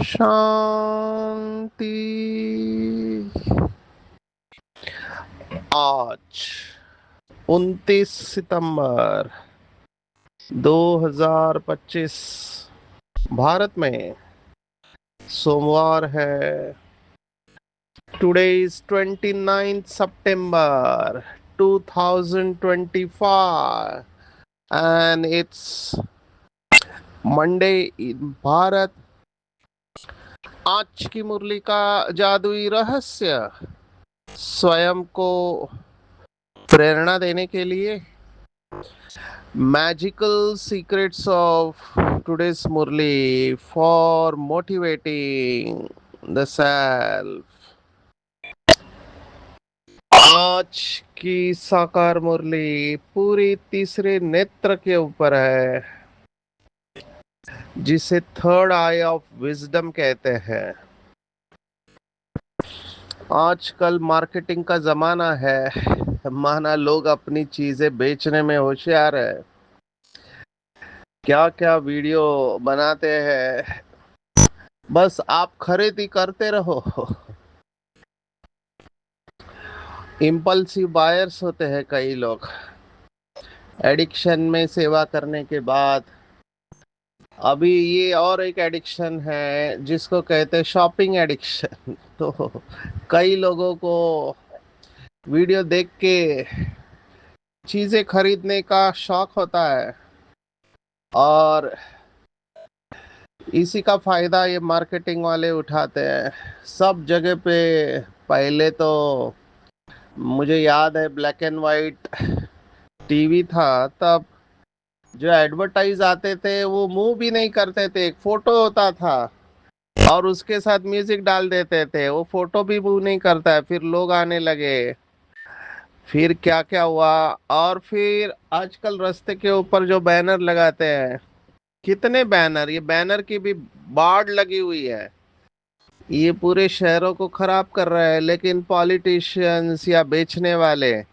शांति। आज 29 सितंबर 2025 भारत में सोमवार है। Today is 29 September 2025 and it's Monday in Bharat. आज की मुरली का जादुई रहस्य स्वयं को प्रेरणा देने के लिए magical secrets of today's Murli for motivating the self. आज की साकार मुरली पूरी तीसरे नेत्र के ऊपर है, जिसे थर्ड आई ऑफ विजडम कहते हैं। आजकल मार्केटिंग का जमाना है, माना लोग अपनी चीजें बेचने में होशियार है। क्या क्या वीडियो बनाते हैं, बस आप खरीदी करते रहो। इम्पल्सिव बायर्स होते हैं कई लोग। एडिक्शन में सेवा करने के बाद अभी ये और एक एडिक्शन है जिसको कहते हैं शॉपिंग एडिक्शन। तो कई लोगों को वीडियो देख के चीजें खरीदने का शौक होता है और इसी का फायदा ये मार्केटिंग वाले उठाते हैं सब जगह पे। पहले तो मुझे याद है ब्लैक एंड वाइट टीवी था, तब जो एडवर्टाइज आते थे वो मूव भी नहीं करते थे, एक फोटो होता था और उसके साथ म्यूजिक डाल देते थे, वो फोटो भी मूव नहीं करता है। फिर लोग आने लगे, फिर क्या क्या हुआ। और फिर आजकल रास्ते के ऊपर जो बैनर लगाते हैं, कितने बैनर, ये बैनर की भी बाढ़ लगी हुई है। ये पूरे शहरों को खराब कर रहा है, लेकिन पॉलिटिशियंस या बेचने वाले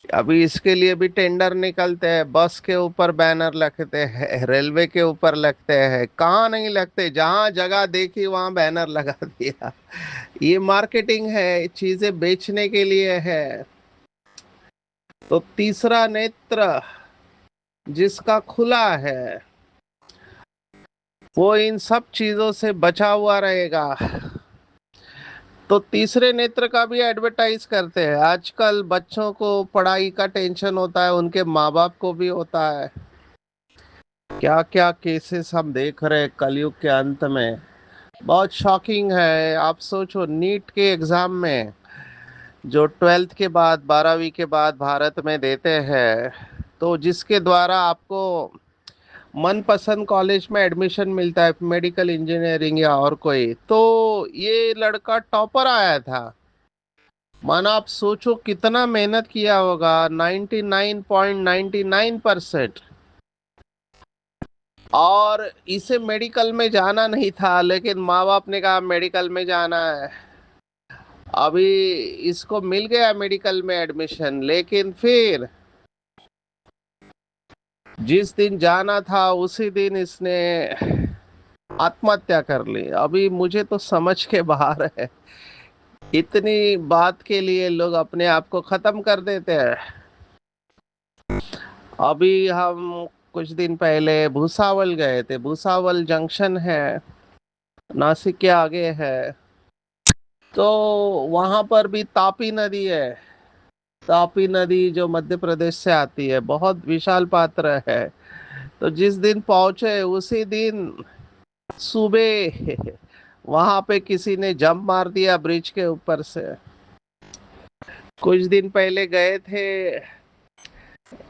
अभी इसके लिए भी टेंडर निकलते हैं। बस के ऊपर बैनर लगते हैं, रेलवे के ऊपर लगते हैं, कहाँ नहीं लगते, जहां जगह देखी वहां बैनर लगा दिया। ये मार्केटिंग है, चीजें बेचने के लिए है। तो तीसरा नेत्र जिसका खुला है वो इन सब चीजों से बचा हुआ रहेगा। तो तीसरे नेत्र का भी एडवर्टाइज करते हैं। आजकल बच्चों को पढ़ाई का टेंशन होता है, उनके माँ बाप को भी होता है। क्या क्या केसेस हम देख रहे हैं कलयुग के अंत में, बहुत शॉकिंग है। आप सोचो, नीट के एग्जाम में जो 12th के बाद 12वीं के बाद भारत में देते हैं, तो जिसके द्वारा आपको मनपसंद कॉलेज में एडमिशन मिलता है, मेडिकल इंजीनियरिंग या और कोई, तो ये लड़का टॉपर आया था। माना आप सोचो कितना मेहनत किया होगा, 99.99%। और इसे मेडिकल में जाना नहीं था, लेकिन माँ बाप ने कहा मेडिकल में जाना है। अभी इसको मिल गया मेडिकल में एडमिशन, लेकिन फिर जिस दिन जाना था उसी दिन इसने आत्महत्या कर ली। अभी मुझे तो समझ के बाहर है, इतनी बात के लिए लोग अपने आप को खत्म कर देते हैं। अभी हम कुछ दिन पहले भूसावल गए थे। भूसावल जंक्शन है, नासिक के आगे है। तो वहां पर भी तापी नदी है। तापी नदी जो मध्य प्रदेश से आती है, बहुत विशाल पात्र है। तो जिस दिन पहुंचे उसी दिन सुबह वहां पे किसी ने जंप मार दिया ब्रिज के ऊपर से। कुछ दिन पहले गए थे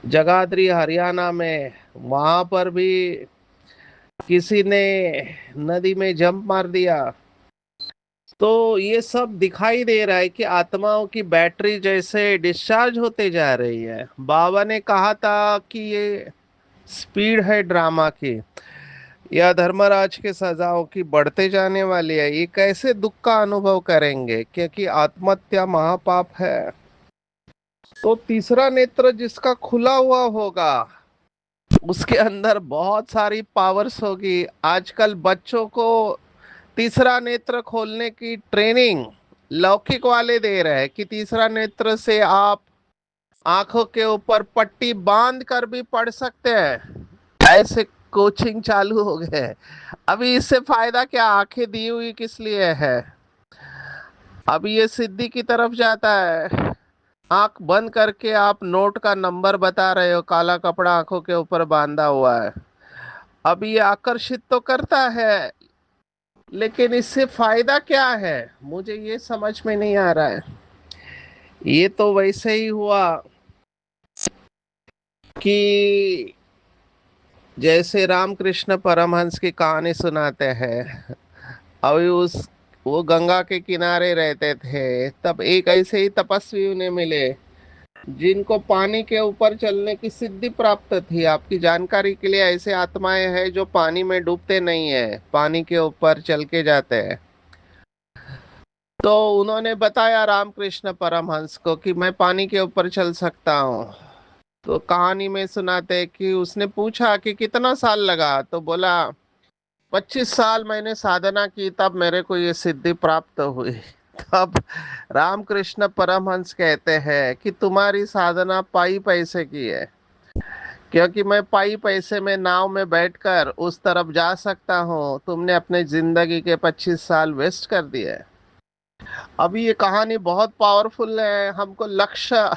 जगाधरी हरियाणा में, वहां पर भी किसी ने नदी में जंप मार दिया। तो ये सब दिखाई दे रहा है कि आत्माओं की बैटरी जैसे डिस्चार्ज होते जा रही है। बाबा ने कहा था कि ये स्पीड है ड्रामा की, या धर्मराज के सजाओं की बढ़ते जाने वाली है। ये कैसे दुख का अनुभव करेंगे, क्योंकि आत्महत्या महापाप है। तो तीसरा नेत्र जिसका खुला हुआ होगा, उसके अंदर बहुत सारी पावर्स होगी। आजकल बच्चों को तीसरा नेत्र खोलने की ट्रेनिंग लौकिक वाले दे रहे हैं कि तीसरा नेत्र से आप आंखों के ऊपर पट्टी बांध कर भी पढ़ सकते हैं। ऐसे कोचिंग चालू हो गए हैं। अभी इससे फायदा क्या, आंखें दी हुई किस लिए है? अभी ये सिद्धि की तरफ जाता है। आंख बंद करके आप नोट का नंबर बता रहे हो, काला कपड़ा आंखों के ऊपर बांधा हुआ है। अब ये आकर्षित तो करता है, लेकिन इससे फायदा क्या है, मुझे ये समझ में नहीं आ रहा है। ये तो वैसे ही हुआ कि जैसे रामकृष्ण परमहंस की कहानी सुनाते हैं। अभी उस वो गंगा के किनारे रहते थे, तब एक ऐसे ही तपस्वी उन्हें मिले जिनको पानी के ऊपर चलने की सिद्धि प्राप्त थी। आपकी जानकारी के लिए, ऐसे आत्माएं हैं जो पानी में डूबते नहीं है, पानी के ऊपर चल के जाते हैं। तो उन्होंने बताया रामकृष्ण परमहंस को कि मैं पानी के ऊपर चल सकता हूँ। तो कहानी में सुनाते हैं कि उसने पूछा कि कितना साल लगा, तो बोला 25 साल मैंने साधना की, तब मेरे को ये सिद्धि प्राप्त हुई। तब रामकृष्ण परमहंस कहते हैं कि तुम्हारी साधना पाई पैसे की है, क्योंकि मैं पाई पैसे में नाव में बैठकर उस तरफ जा सकता हूँ, तुमने अपने जिंदगी के 25 साल वेस्ट कर दिए। अभी ये कहानी बहुत पावरफुल है, हमको लक्ष्य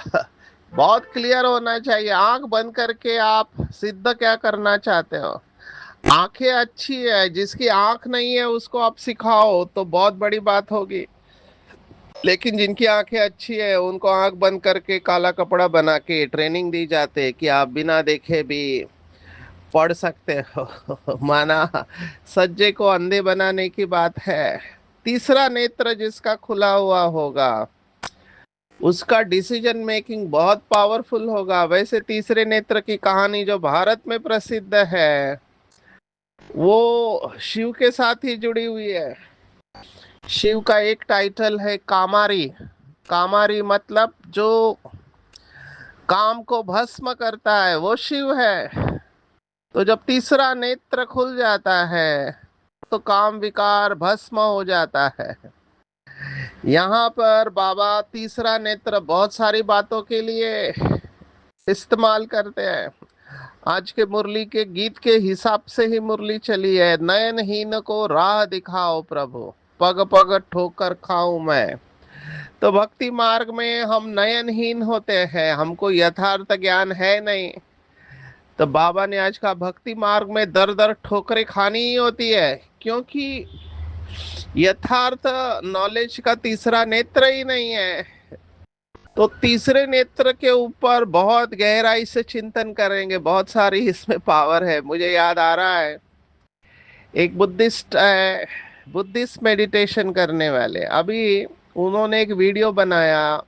बहुत क्लियर होना चाहिए। आंख बंद करके आप सिद्ध क्या करना चाहते हो? आंखें अच्छी है, जिसकी आंख नहीं है उसको आप सिखाओ तो बहुत बड़ी बात होगी। लेकिन जिनकी आंखें अच्छी है उनको आंख बंद करके काला कपड़ा बना के ट्रेनिंग दी जाती है कि आप बिना देखे भी पढ़ सकते हो। माना सज्जे को अंधे बनाने की बात है। तीसरा नेत्र जिसका खुला हुआ होगा, उसका डिसीजन मेकिंग बहुत पावरफुल होगा। वैसे तीसरे नेत्र की कहानी जो भारत में प्रसिद्ध है, वो शिव के साथ ही जुड़ी हुई है। शिव का एक टाइटल है कामारी। कामारी मतलब जो काम को भस्म करता है, वो शिव है। तो जब तीसरा नेत्र खुल जाता है, तो काम विकार भस्म हो जाता है। यहाँ पर बाबा तीसरा नेत्र बहुत सारी बातों के लिए इस्तेमाल करते हैं। आज के मुरली के गीत के हिसाब से ही मुरली चली है, नयनहीन को राह दिखाओ प्रभु, पग पग ठोकर खाऊं मैं। तो भक्ति मार्ग में हम नयनहीन होते हैं, हमको यथार्थ ज्ञान है नहीं। तो बाबा ने आज का भक्ति मार्ग में दर दर ठोकरें खानी ही होती है, क्योंकि यथार्थ नॉलेज का तीसरा नेत्र ही नहीं है। तो तीसरे नेत्र के ऊपर बहुत गहराई से चिंतन करेंगे, बहुत सारी इसमें पावर है। मुझे याद आ रहा है, एक बुद्धिस्ट है, बुद्धिस्ट मेडिटेशन करने वाले, अभी उन्होंने एक वीडियो बनाया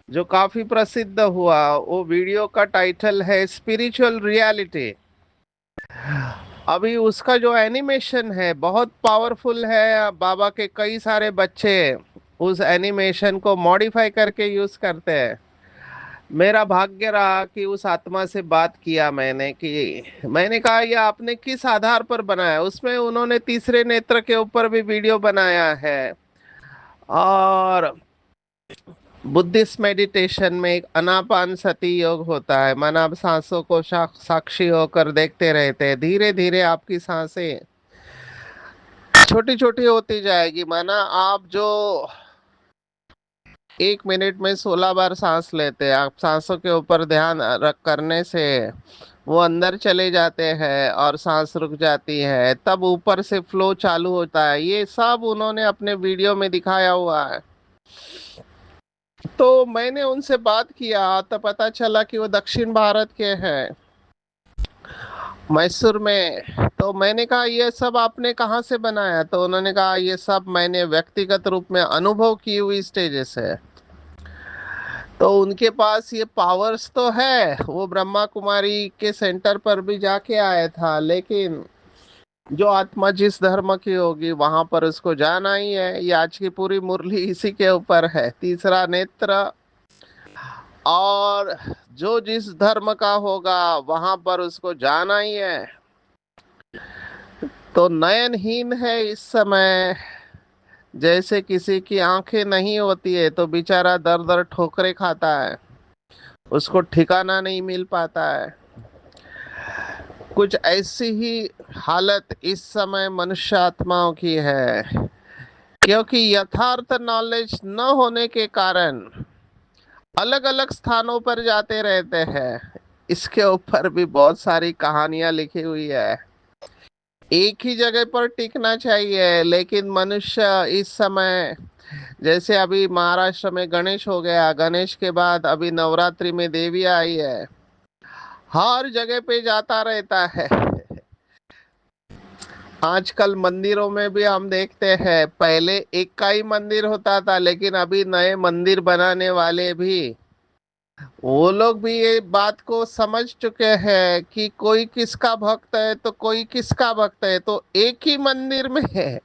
जो काफी प्रसिद्ध हुआ। वो वीडियो का टाइटल है स्पिरिचुअल रियलिटी। अभी उसका जो एनिमेशन है बहुत पावरफुल है। बाबा के कई सारे बच्चे उस एनिमेशन को मॉडिफाई करके यूज करते हैं। मेरा भाग्य रहा कि उस आत्मा से बात किया मैंने, कि मैंने कहा ये आपने किस आधार पर बनाया। उसमें उन्होंने तीसरे नेत्र के ऊपर भी वीडियो बनाया है। और बुद्धिस्ट मेडिटेशन में एक अनापान सती योग होता है, माना आप सांसों को साक्षी होकर देखते रहते हैं, धीरे धीरे आपकी सांसें छोटी छोटी होती जाएगी। माना आप जो 1 मिनट में 16 बार सांस लेते हैं, आप सांसों के ऊपर ध्यान रख करने से वो अंदर चले जाते हैं और सांस रुक जाती है, तब ऊपर से फ्लो चालू होता है। ये सब उन्होंने अपने वीडियो में दिखाया हुआ है। तो मैंने उनसे बात किया तो पता चला कि वो दक्षिण भारत के हैं, मैसूर में। तो मैंने कहा ये सब आपने कहाँ से बनाया? तो उन्होंने कहा ये सब मैंने व्यक्तिगत रूप में अनुभव की हुई स्टेजेस है। तो उनके पास ये पावर्स तो है, वो ब्रह्मा कुमारी के सेंटर पर भी जाके आया था, लेकिन जो आत्मा जिस धर्म की होगी वहां पर उसको जाना ही है। ये आज की पूरी मुरली इसी के ऊपर है, तीसरा नेत्र। और जो जिस धर्म का होगा वहां पर उसको जाना ही है। तो नयनहीन है इस समय। जैसे किसी की आंखें नहीं होती है तो बेचारा दर दर ठोकरे खाता है, उसको ठिकाना नहीं मिल पाता है। कुछ ऐसी ही हालत इस समय मनुष्य आत्माओं की है, क्योंकि यथार्थ नॉलेज न होने के कारण अलग अलग स्थानों पर जाते रहते हैं। इसके ऊपर भी बहुत सारी कहानियां लिखी हुई है। एक ही जगह पर टिकना चाहिए, लेकिन मनुष्य इस समय, जैसे अभी महाराष्ट्र में गणेश हो गया, गणेश के बाद अभी नवरात्रि में देवी आई है, हर जगह पे जाता रहता है। आजकल मंदिरों में भी हम देखते हैं, पहले एक का ही मंदिर होता था, लेकिन अभी नए मंदिर बनाने वाले भी, वो लोग भी ये बात को समझ चुके हैं कि कोई किसका भक्त है तो कोई किसका भक्त है, तो एक ही मंदिर में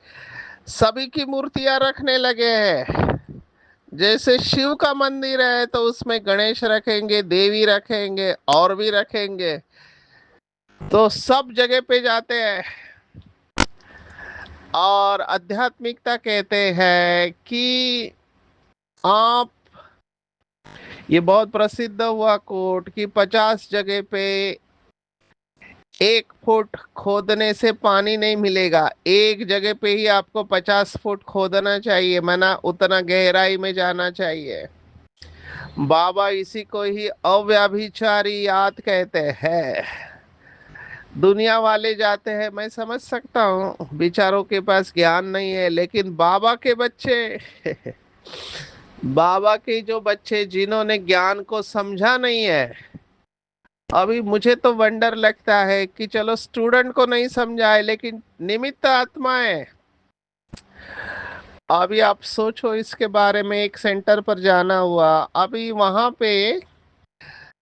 सभी की मूर्तियां रखने लगे हैं। जैसे शिव का मंदिर है तो उसमें गणेश रखेंगे, देवी रखेंगे और भी रखेंगे। तो सब जगह पे जाते हैं। और आध्यात्मिकता कहते हैं कि आप, ये बहुत प्रसिद्ध हुआ कोट कि 50 जगह पे 1 फुट खोदने से पानी नहीं मिलेगा, एक जगह पे ही आपको 50 फुट खोदना चाहिए, माना उतना गहराई में जाना चाहिए। बाबा इसी को ही अव्यभिचारी याद कहते हैं। दुनिया वाले जाते हैं, मैं समझ सकता हूँ बेचारों के पास ज्ञान नहीं है, लेकिन बाबा के बच्चे बाबा के जो बच्चे जिन्होंने ज्ञान को समझा नहीं है, अभी मुझे तो वंडर लगता है कि चलो स्टूडेंट को नहीं समझाए, लेकिन निमित्त आत्माएं, अभी आप सोचो इसके बारे में। एक सेंटर पर जाना हुआ, अभी वहां पे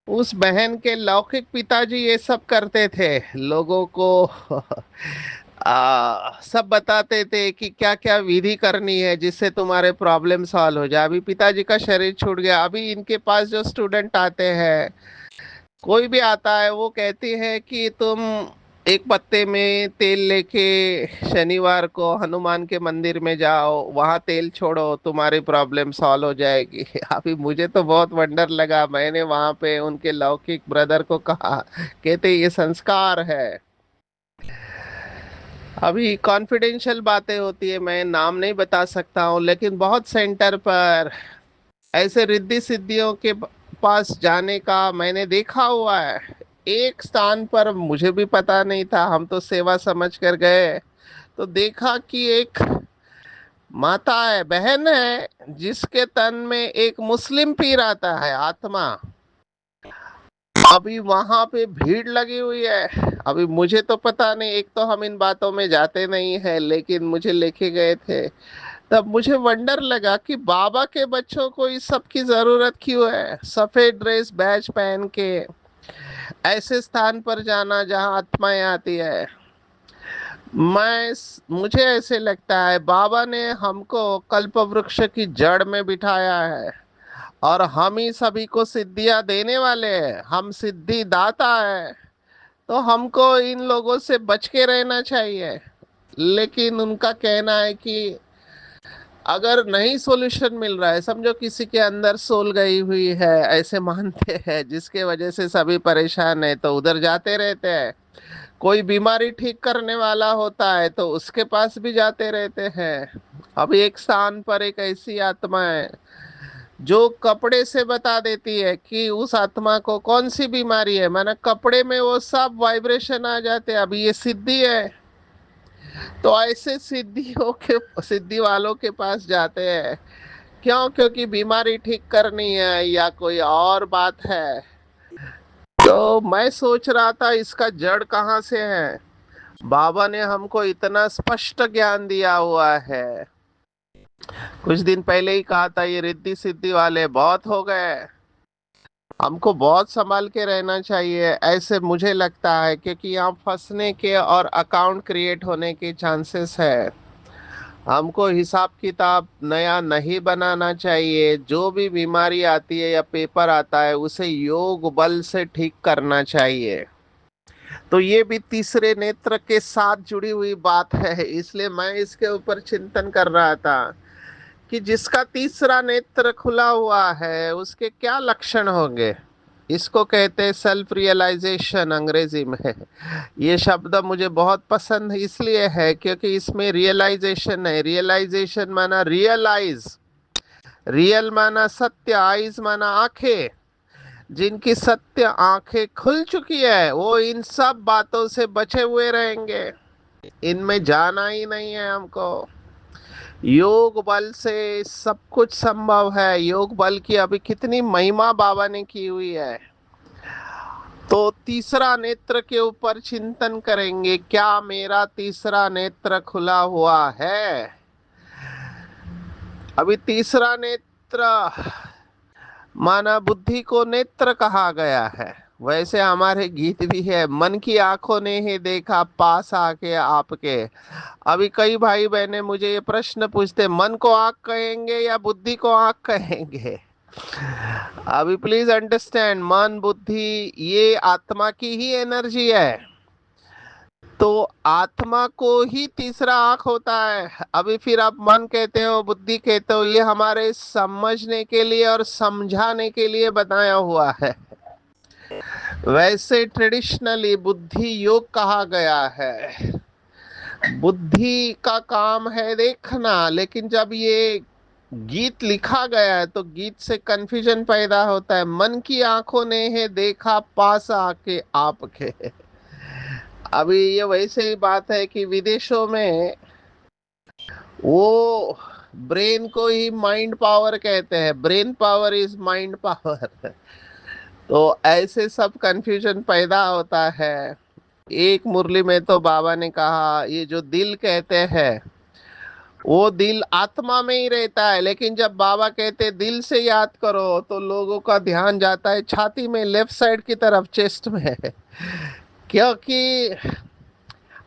उस बहन के लौकिक पिताजी ये सब करते थे, लोगों को सब बताते थे कि क्या क्या विधि करनी है जिससे तुम्हारे प्रॉब्लम सॉल्व हो जाए। अभी पिताजी का शरीर छूट गया, अभी इनके पास जो स्टूडेंट आते हैं, कोई भी आता है, वो कहती है कि तुम एक पत्ते में तेल लेके शनिवार को हनुमान के मंदिर में जाओ, वहां तेल छोड़ो, तुम्हारी प्रॉब्लम सॉल्व हो जाएगी। अभी मुझे तो बहुत वंडर लगा, मैंने वहां पे उनके लौकिक ब्रदर को कहा, कहते ये संस्कार है। अभी कॉन्फिडेंशियल बातें होती है, मैं नाम नहीं बता सकता हूँ, लेकिन बहुत सेंटर पर ऐसे रिद्धि सिद्धियों के पास जाने का मैंने देखा हुआ है। एक स्थान पर मुझे भी पता नहीं था, हम तो सेवा समझ कर गए, तो देखा कि एक माता है, बहन है, जिसके तन में एक मुस्लिम पीर आता है, आत्मा। अभी वहां पे भीड़ लगी हुई है। अभी मुझे तो पता नहीं, एक तो हम इन बातों में जाते नहीं है, लेकिन मुझे लेके गए थे। तब मुझे वंडर लगा कि बाबा के बच्चों को इस सब की जरूरत क्यों है, सफेद ड्रेस बैच पहन के ऐसे स्थान पर जाना जहां आत्माएं आती है। मुझे ऐसे लगता है बाबा ने हमको कल्प वृक्ष की जड़ में बिठाया है, और हम ही सभी को सिद्धियां देने वाले हैं, हम सिद्धि दाता है। तो हमको इन लोगों से बच के रहना चाहिए। लेकिन उनका कहना है कि अगर नहीं सॉल्यूशन मिल रहा है, समझो किसी के अंदर सोल गई हुई है, ऐसे मानते हैं, जिसके वजह से सभी परेशान है, तो उधर जाते रहते हैं। कोई बीमारी ठीक करने वाला होता है तो उसके पास भी जाते रहते हैं। अब एक स्थान पर एक ऐसी आत्मा है जो कपड़े से बता देती है कि उस आत्मा को कौन सी बीमारी है, माना कपड़े में वो सब वाइब्रेशन आ जाते हैं। अभी ये सिद्धि है, तो ऐसे सिद्धियों के, सिद्धि वालों के पास जाते हैं क्यों? क्योंकि बीमारी ठीक करनी है या कोई और बात है? तो मैं सोच रहा था इसका जड़ कहाँ से है। बाबा ने हमको इतना स्पष्ट ज्ञान दिया हुआ है। कुछ दिन पहले ही कहा था ये रिद्धि सिद्धि वाले बहुत हो गए, हमको बहुत संभाल के रहना चाहिए, ऐसे मुझे लगता है, क्योंकि यहाँ फंसने के और अकाउंट क्रिएट होने के चांसेस है। हमको हिसाब किताब नया नहीं बनाना चाहिए। जो भी बीमारी आती है या पेपर आता है उसे योग बल से ठीक करना चाहिए। तो ये भी तीसरे नेत्र के साथ जुड़ी हुई बात है, इसलिए मैं इसके ऊपर चिंतन कर रहा था कि जिसका तीसरा नेत्र खुला हुआ है उसके क्या लक्षण होंगे। इसको कहते हैं सेल्फ रियलाइजेशन अंग्रेजी में। ये शब्द मुझे बहुत पसंद इसलिए है क्योंकि इसमें रियलाइजेशन है। रियलाइजेशन माना रियलाइज, रियल माना सत्य, आइज माना आंखें। जिनकी सत्य आंखें खुल चुकी है वो इन सब बातों से बचे हुए रहेंगे, इनमें जाना ही नहीं है हमको। योग बल से सब कुछ संभव है। योग बल की अभी कितनी महिमा बाबा ने की हुई है। तो तीसरा नेत्र के ऊपर चिंतन करेंगे, क्या मेरा तीसरा नेत्र खुला हुआ है? अभी तीसरा नेत्र माना बुद्धि को नेत्र कहा गया है। वैसे हमारे गीत भी है, मन की आंखों ने ही देखा पास आके आपके। अभी कई भाई बहने मुझे ये प्रश्न पूछते, मन को आंख कहेंगे या बुद्धि को आंख कहेंगे? अभी प्लीज अंडरस्टैंड, मन बुद्धि ये आत्मा की ही एनर्जी है। तो आत्मा को ही तीसरा आंख होता है। अभी फिर आप मन कहते हो बुद्धि कहते हो, ये हमारे समझने के लिए और समझाने के लिए बनाया हुआ है। वैसे ट्रेडिशनली बुद्धि योग कहा गया है। बुद्धि का काम है देखना, लेकिन जब ये गीत लिखा गया है तो गीत से कंफ्यूजन पैदा होता है। मन की आंखों ने है देखा पास आके आपके। अभी ये वैसे ही बात है कि विदेशों में वो ब्रेन को ही माइंड पावर कहते हैं, brain power is mind power. तो ऐसे सब कंफ्यूजन पैदा होता है। एक मुरली में तो बाबा ने कहा ये जो दिल कहते हैं वो दिल आत्मा में ही रहता है, लेकिन जब बाबा कहते दिल से याद करो तो लोगों का ध्यान जाता है छाती में, लेफ्ट साइड की तरफ, चेस्ट में। क्योंकि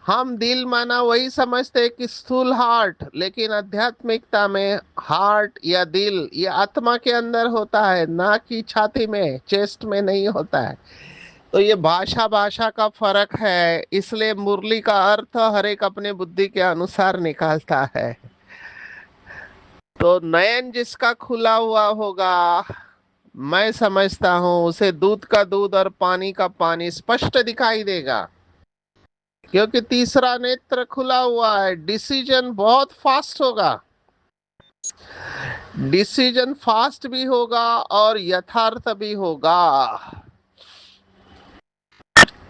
हम दिल माना वही समझते हैं कि स्थूल हार्ट, लेकिन आध्यात्मिकता में हार्ट या दिल ये आत्मा के अंदर होता है, ना कि छाती में, चेस्ट में नहीं होता है। तो ये भाषा भाषा का फर्क है, इसलिए मुरली का अर्थ हर एक अपने बुद्धि के अनुसार निकालता है। तो नयन जिसका खुला हुआ होगा, मैं समझता हूं उसे दूध का दूध और पानी का पानी स्पष्ट दिखाई देगा, क्योंकि तीसरा नेत्र खुला हुआ है। डिसीजन बहुत फास्ट होगा, डिसीजन फास्ट भी होगा और यथार्थ भी होगा।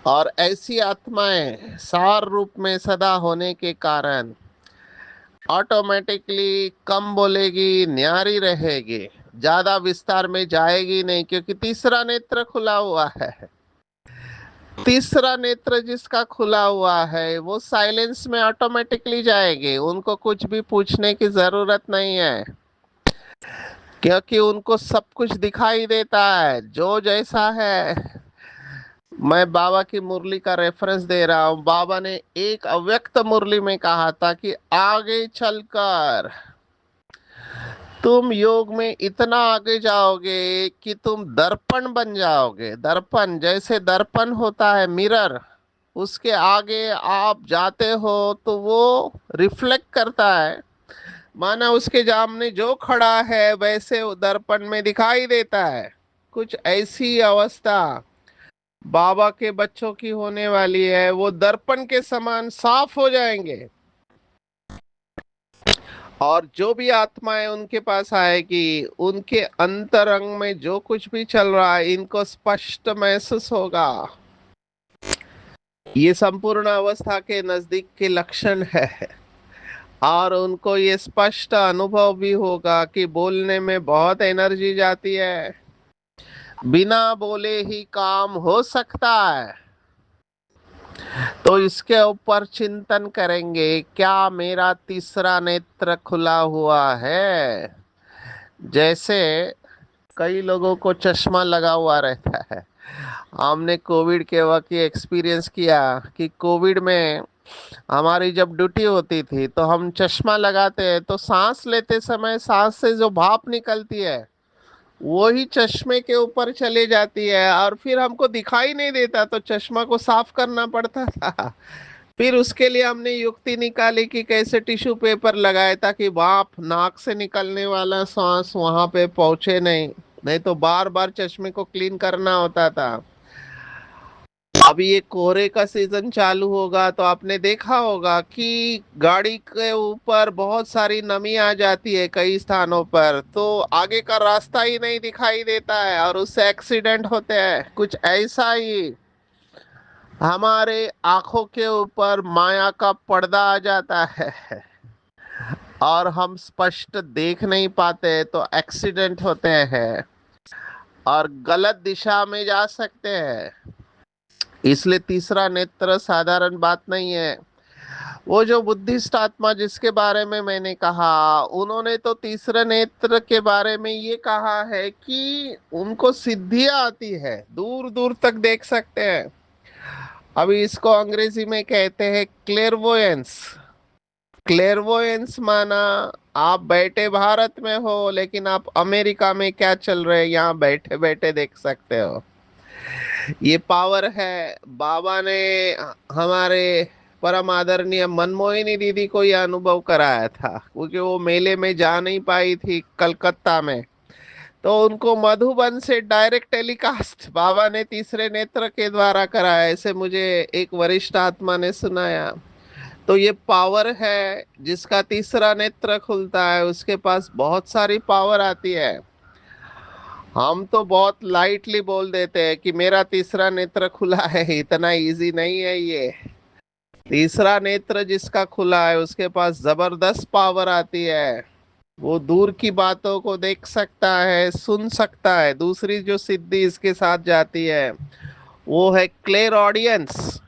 और ऐसी आत्माएं सार रूप में सदा होने के कारण ऑटोमेटिकली कम बोलेगी, न्यारी रहेगी, ज्यादा विस्तार में जाएगी नहीं, क्योंकि तीसरा नेत्र खुला हुआ है। तीसरा नेत्र जिसका खुला हुआ है वो साइलेंस में ऑटोमेटिकली जाएंगे, उनको कुछ भी पूछने की जरूरत नहीं है, क्योंकि उनको सब कुछ दिखाई देता है जो जैसा है। मैं बाबा की मुरली का रेफरेंस दे रहा हूँ। बाबा ने एक अव्यक्त मुरली में कहा था कि आगे चलकर तुम योग में इतना आगे जाओगे कि तुम दर्पण बन जाओगे। दर्पण जैसे दर्पण होता है, मिरर, उसके आगे आप जाते हो तो वो रिफ्लेक्ट करता है, माना उसके सामने जो खड़ा है वैसे वो दर्पण में दिखाई देता है। कुछ ऐसी अवस्था बाबा के बच्चों की होने वाली है, वो दर्पण के समान साफ हो जाएंगे। और जो भी आत्माएं उनके पास आएगी उनके अंतरंग में जो कुछ भी चल रहा है इनको स्पष्ट महसूस होगा। ये संपूर्ण अवस्था के नजदीक के लक्षण है। और उनको ये स्पष्ट अनुभव भी होगा कि बोलने में बहुत एनर्जी जाती है, बिना बोले ही काम हो सकता है। तो इसके ऊपर चिंतन करेंगे, क्या मेरा तीसरा नेत्र खुला हुआ है? जैसे कई लोगों को चश्मा लगा हुआ रहता है। हमने कोविड के वक्त ये एक्सपीरियंस किया कि कोविड में हमारी जब ड्यूटी होती थी तो हम चश्मा लगाते हैं, तो सांस लेते समय सांस से जो भाप निकलती है वो ही चश्मे के ऊपर चले जाती है, और फिर हमको दिखाई नहीं देता, तो चश्मा को साफ करना पड़ता था। फिर उसके लिए हमने युक्ति निकाली कि कैसे टिश्यू पेपर लगाए ताकि भाप नाक से निकलने वाला सांस वहां पे पहुंचे नहीं, नहीं तो बार बार चश्मे को क्लीन करना होता था। अभी ये कोहरे का सीजन चालू होगा तो आपने देखा होगा कि गाड़ी के ऊपर बहुत सारी नमी आ जाती है कई स्थानों पर, तो आगे का रास्ता ही नहीं दिखाई देता है और उससे एक्सीडेंट होते हैं। कुछ ऐसा ही हमारे आंखों के ऊपर माया का पर्दा आ जाता है और हम स्पष्ट देख नहीं पाते, तो एक्सीडेंट होते हैं और गलत दिशा में जा सकते हैं। इसलिए तीसरा नेत्र साधारण बात नहीं है। वो जो बुद्धिस्ट आत्मा जिसके बारे में मैंने कहा, उन्होंने तो तीसरे नेत्र के बारे में ये कहा है कि उनको सिद्धियां आती है, दूर दूर तक देख सकते हैं। अभी इसको अंग्रेजी में कहते हैं क्लेरवोयंस। क्लेरवोयंस माना आप बैठे भारत में हो लेकिन आप अमेरिका में क्या चल रहे हैं यहाँ बैठे बैठे देख सकते हो। ये पावर है। बाबा ने हमारे परम आदरणीय मनमोहिनी दीदी को यह अनुभव कराया था, क्योंकि वो मेले में जा नहीं पाई थी कलकत्ता में, तो उनको मधुबन से डायरेक्ट टेलीकास्ट बाबा ने तीसरे नेत्र के द्वारा कराया, ऐसे मुझे एक वरिष्ठ आत्मा ने सुनाया। तो ये पावर है, जिसका तीसरा नेत्र खुलता है उसके पास बहुत सारी पावर आती है। हम तो बहुत लाइटली बोल देते हैं कि मेरा तीसरा नेत्र खुला है, इतना इजी नहीं है ये। तीसरा नेत्र जिसका खुला है उसके पास जबरदस्त पावर आती है। वो दूर की बातों को देख सकता है, सुन सकता है। दूसरी जो सिद्धि इसके साथ जाती है वो है क्लियर ऑडियंस।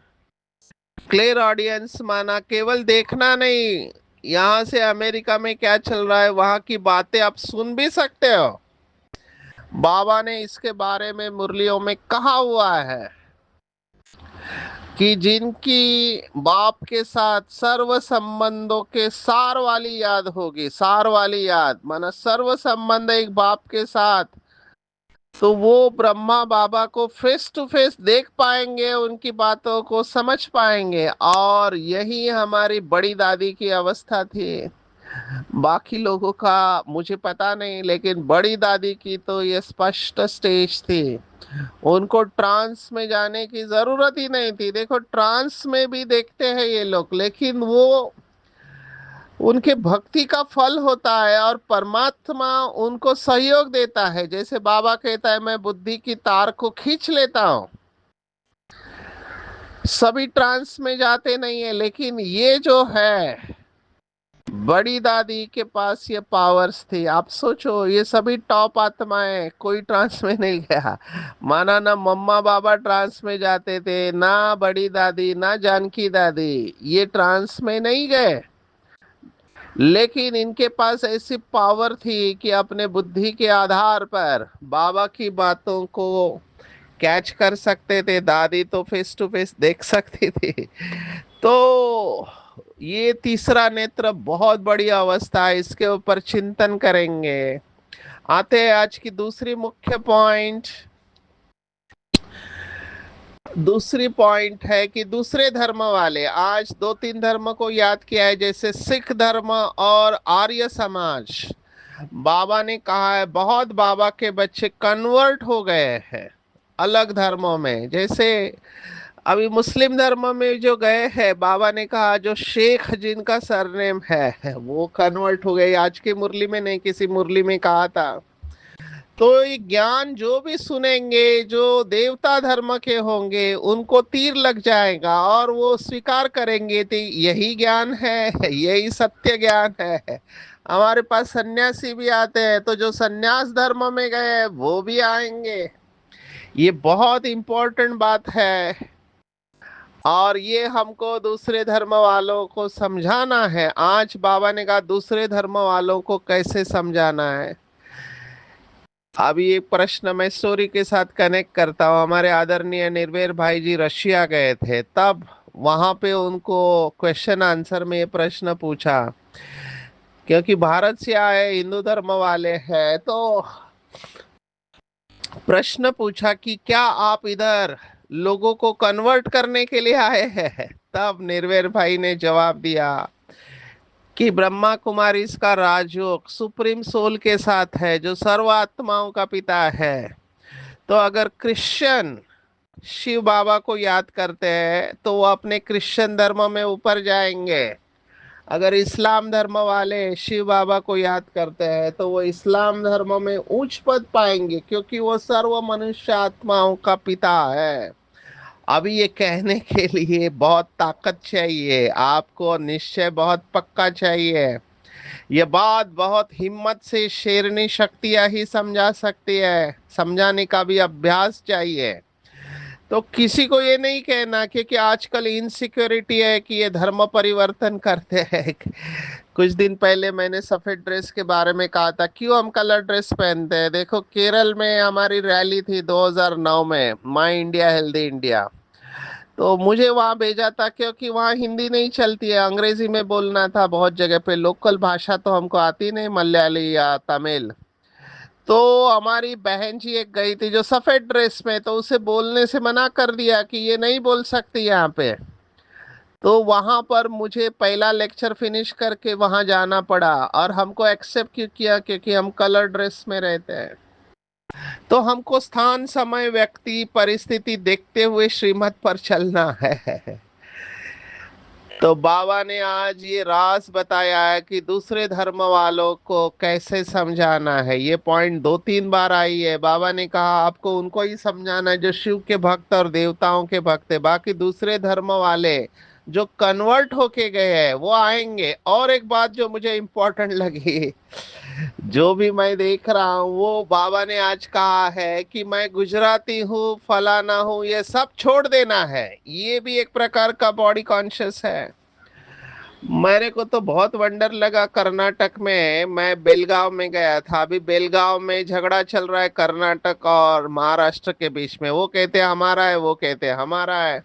क्लियर ऑडियंस माना केवल देखना नहीं, यहाँ से अमेरिका में क्या चल रहा है वहां की बातें आप सुन भी सकते हो। बाबा ने इसके बारे में मुरलियों में कहा हुआ है कि जिनकी बाप के साथ सर्व संबंधों के सार वाली याद होगी, सार वाली याद माना सर्व संबंध एक बाप के साथ, तो वो ब्रह्मा बाबा को फेस टू फेस देख पाएंगे, उनकी बातों को समझ पाएंगे। और यही हमारी बड़ी दादी की अवस्था थी। बाकी लोगों का मुझे पता नहीं, लेकिन बड़ी दादी की तो ये स्पष्ट स्टेज थी। उनको ट्रांस में जाने की जरूरत ही नहीं थी। देखो ट्रांस में भी देखते हैं ये लोग, लेकिन वो उनके भक्ति का फल होता है और परमात्मा उनको सहयोग देता है। जैसे बाबा कहता है मैं बुद्धि की तार को खींच लेता हूँ। सभी ट्रांस में जाते नहीं है, लेकिन ये जो है बड़ी दादी के पास ये पावर्स थी। आप सोचो ये सभी टॉप आत्माएं, कोई ट्रांस में नहीं गया। माना ना मम्मा बाबा ट्रांस में जाते थे, ना बड़ी दादी ना जानकी दादी, ये ट्रांस में नहीं गए। लेकिन इनके पास ऐसी पावर थी कि अपने बुद्धि के आधार पर बाबा की बातों को कैच कर सकते थे। दादी तो फेस टू फेस देख सकती थी। तो ये तीसरा नेत्र बहुत बड़ी अवस्था है, इसके ऊपर चिंतन करेंगे। आते हैं आज की दूसरी मुख्य पॉइंट। दूसरी पॉइंट है कि दूसरे धर्म वाले, आज दो तीन धर्म को याद किया है, जैसे सिख धर्म और आर्य समाज। बाबा ने कहा है बहुत बाबा के बच्चे कन्वर्ट हो गए हैं अलग धर्मों में। जैसे अभी मुस्लिम धर्म में जो गए हैं, बाबा ने कहा जो शेख जिनका सरनेम है वो कन्वर्ट हो गए। आज की मुरली में नहीं, किसी मुरली में कहा था तो ये ज्ञान जो भी सुनेंगे, जो देवता धर्म के होंगे, उनको तीर लग जाएगा और वो स्वीकार करेंगे कि यही ज्ञान है, यही सत्य ज्ञान है। हमारे पास सन्यासी भी आते हैं, तो जो सन्यास धर्म में गए वो भी आएंगे। ये बहुत इंपॉर्टेंट बात है, और ये हमको दूसरे धर्म वालों को समझाना है। आज बाबा ने कहा दूसरे धर्म वालों को कैसे समझाना है। अभी एक प्रश्न मैं स्टोरी के साथ कनेक्ट करता हूँ। हमारे आदरणीय निर्भय भाई जी रशिया गए थे, तब वहां पे उनको क्वेश्चन आंसर में ये प्रश्न पूछा, क्योंकि भारत से आए हिंदू धर्म वाले हैं, तो प्रश्न पूछा कि क्या आप इधर लोगों को कन्वर्ट करने के लिए आए हैं। तब निर्भय भाई ने जवाब दिया कि ब्रह्मा कुमारी इसका राजयोग सुप्रीम सोल के साथ है, जो सर्व आत्माओं का पिता है। तो अगर क्रिश्चियन शिव बाबा को याद करते हैं तो वो अपने क्रिश्चियन धर्म में ऊपर जाएंगे। अगर इस्लाम धर्म वाले शिव बाबा को याद करते हैं तो वो इस्लाम धर्म में उच्च पद पाएंगे, क्योंकि वो सर्व मनुष्य आत्माओं का पिता है। अभी ये कहने के लिए बहुत ताकत चाहिए आपको, निश्चय बहुत पक्का चाहिए। ये बात बहुत हिम्मत से शेरनी शक्तियां ही समझा सकती है, समझाने का भी अभ्यास चाहिए। तो किसी को ये नहीं कहना, क्योंकि आजकल इनसिक्योरिटी है कि ये धर्म परिवर्तन करते हैं। कुछ दिन पहले मैंने सफेद ड्रेस के बारे में कहा था, क्यों हम कलर ड्रेस पहनते हैं। देखो केरल में हमारी रैली थी 2009 में, माई इंडिया हेल्दी इंडिया। तो मुझे वहां भेजा था क्योंकि वहां हिंदी नहीं चलती है, अंग्रेजी में बोलना था बहुत जगह पे। लोकल भाषा तो हमको आती नहीं, मलयाली या तमिल। तो हमारी बहन जी एक गई थी जो सफेद ड्रेस में, तो उसे बोलने से मना कर दिया कि ये नहीं बोल सकती यहाँ पे। तो वहां पर मुझे पहला लेक्चर फिनिश करके वहां जाना पड़ा, और हमको एक्सेप्ट क्यों किया, क्योंकि हम कलर ड्रेस में रहते हैं। तो हमको स्थान समय व्यक्ति परिस्थिति देखते हुए श्रीमत पर चलना है। तो बाबा ने आज ये राज बताया है कि दूसरे धर्म वालों को कैसे समझाना है। ये पॉइंट 2-3 बार आई है। बाबा ने कहा आपको उनको ही समझाना है जो शिव के भक्त और देवताओं के भक्त है। बाकी दूसरे धर्म वाले जो कन्वर्ट होके गए हैं वो आएंगे। और एक बात जो मुझे इम्पोर्टेंट लगी, जो भी मैं देख रहा हूँ, वो बाबा ने आज कहा है कि मैं गुजराती हूँ, फलाना हूँ, ये सब छोड़ देना है। ये भी एक प्रकार का बॉडी कॉन्शियस है। मेरे को तो बहुत वंडर लगा, कर्नाटक में मैं बेलगांव में गया था। अभी बेलगांव में झगड़ा चल रहा है कर्नाटक और महाराष्ट्र के बीच में। वो कहते हैं हमारा है, वो कहते हैं हमारा है।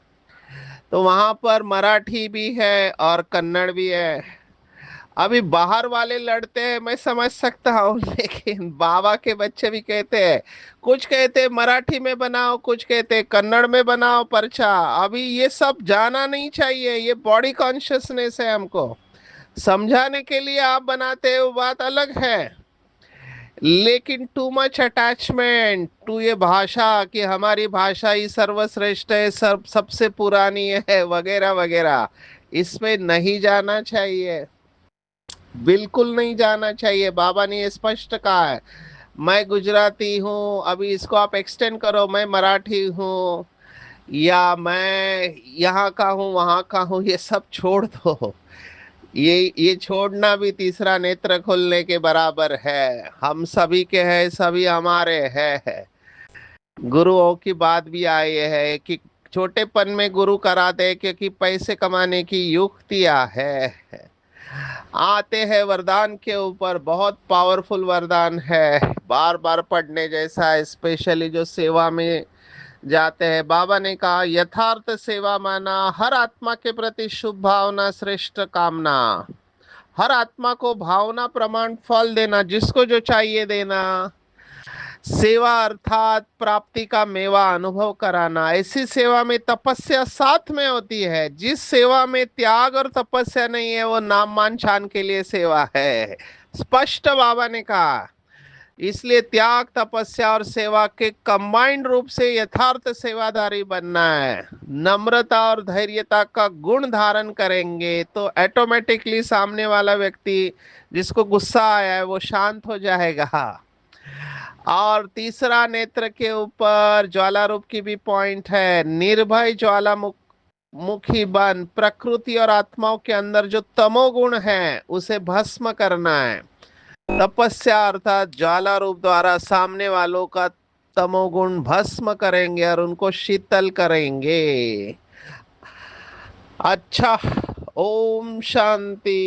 तो वहां पर मराठी भी है और कन्नड़ भी है। अभी बाहर वाले लड़ते हैं, मैं समझ सकता हूँ, लेकिन बाबा के बच्चे भी कहते हैं, कुछ कहते हैं मराठी में बनाओ, कुछ कहते हैं कन्नड़ में बनाओ पर्चा। अभी ये सब जाना नहीं चाहिए, ये बॉडी कॉन्शियसनेस है। हमको समझाने के लिए आप बनाते हो, बात अलग है। लेकिन टू मच अटैचमेंट टू ये भाषा कि हमारी भाषा ही सर्वश्रेष्ठ है, सबसे पुरानी है, वगैरह वगैरह, इसमें नहीं जाना चाहिए। बिल्कुल नहीं जाना चाहिए। बाबा ने ये स्पष्ट कहा है, मैं गुजराती हूँ, अभी इसको आप एक्सटेंड करो, मैं मराठी हूँ, या मैं यहाँ का हूँ, वहाँ का हूँ, ये सब छोड़ दो। ये छोड़ना भी तीसरा नेत्र खोलने के बराबर है। हम सभी के हैं, सभी हमारे हैं। गुरुओं की बात भी आई है कि छोटेपन में गुरु कराते, क्योंकि पैसे कमाने की युक्तियां है। आते हैं वरदान के ऊपर, बहुत पावरफुल वरदान है, बार बार पढ़ने जैसा है, स्पेशली जो सेवा में जाते हैं। बाबा ने कहा यथार्थ सेवा माना हर आत्मा के प्रति शुभ भावना, श्रेष्ठ कामना। हर आत्मा को भावना प्रमाण फल देना, जिसको जो चाहिए देना। सेवा अर्थात प्राप्ति का मेवा अनुभव कराना। ऐसी सेवा में तपस्या साथ में होती है। जिस सेवा में त्याग और तपस्या नहीं है वो नाम मान छान के लिए सेवा है, स्पष्ट बाबा ने कहा। इसलिए त्याग, तपस्या और सेवा के कंबाइंड रूप से यथार्थ सेवादारी बनना है। नम्रता और धैर्यता का गुण धारण करेंगे तो ऑटोमेटिकली सामने वाला व्यक्ति जिसको गुस्सा आया है वो शांत हो जाएगा। और तीसरा नेत्र के ऊपर ज्वाला रूप की भी पॉइंट है। निर्भय ज्वालामुखी बन प्रकृति और आत्माओं के अंदर जो तमोगुण है उसे भस्म करना है। तपस्या अर्थात ज्वाला रूप द्वारा सामने वालों का तमोगुण भस्म करेंगे और उनको शीतल करेंगे। अच्छा, ओम शांति।